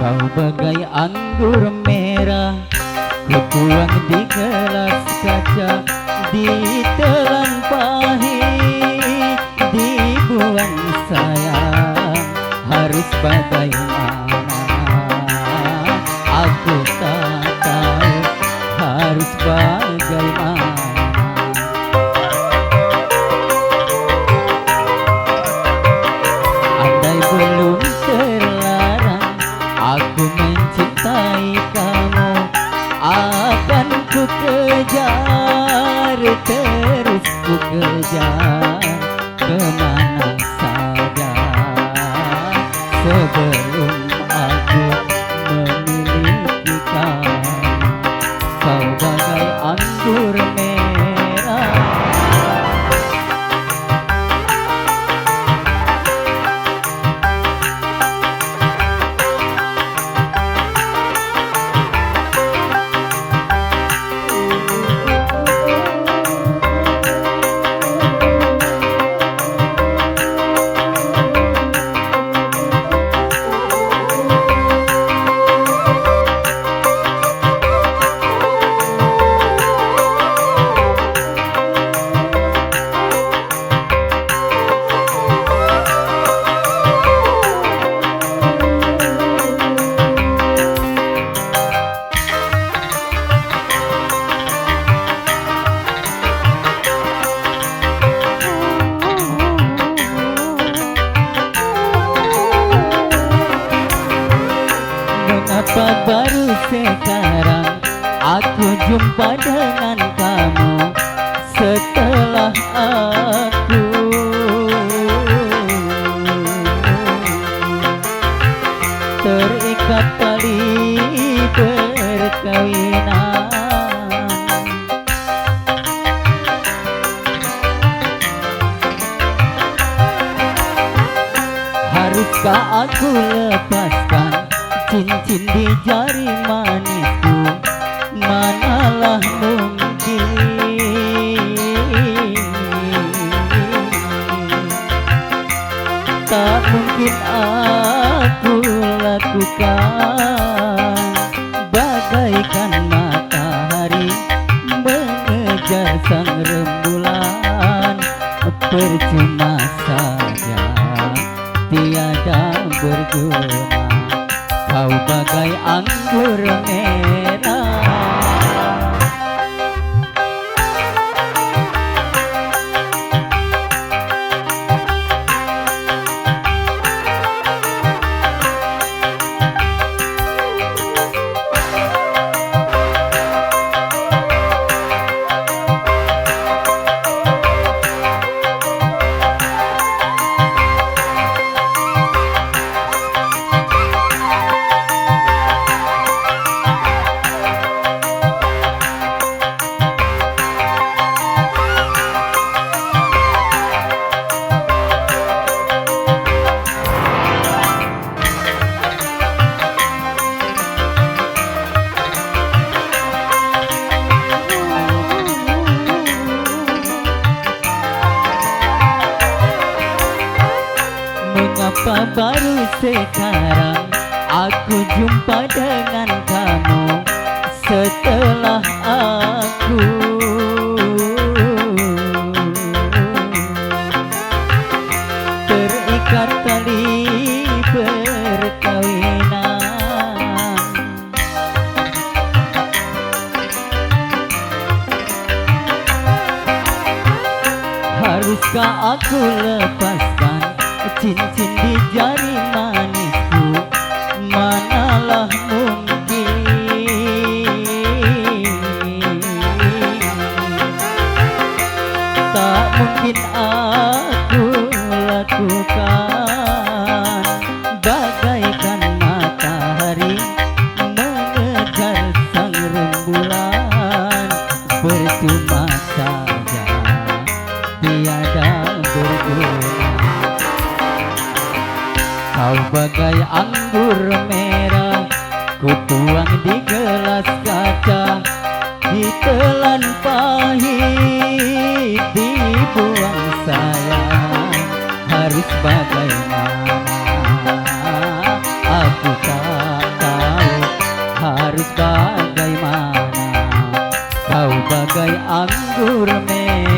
Kau bagai anggur merah, kutuang di gelas kaca, ditelan pahit, dibuang sayang. Harus bagaimana, aku tak tahu harus bagaimana. Andai belum terlarang aku mencintai kamu, akan ku kejar, terus ku kejar kemana saja, sebelum aku memiliki kamu. Kau bagai anggur merah, mengapa baru sekarang aku jumpa dengan kamu, setelah aku terikat tali perkawinan. Haruskah aku lepaskan cincin di jari manisku? Manalah mungkin, tak mungkin aku lakukan. Bagaikan matahari mengejar sang rembulan, percuma saja, tiada berguna. Kau bagai anggur merah, mengapa baru sekarang aku jumpa dengan kamu, setelah aku terikat tali perkawinan. Haruskah aku lepaskan cincin di jari manisku? Manalah mungkin, tak mungkin aku lakukan. Bagaikan matahari mengejar sang rembulan, percuma saja, tiada berguna. Kau bagai anggur merah, kutuang di gelas kaca, ditelan pahit, dibuang sayang. Harus bagaimana, aku tak terus bagaimana? Kau bagai anggur merah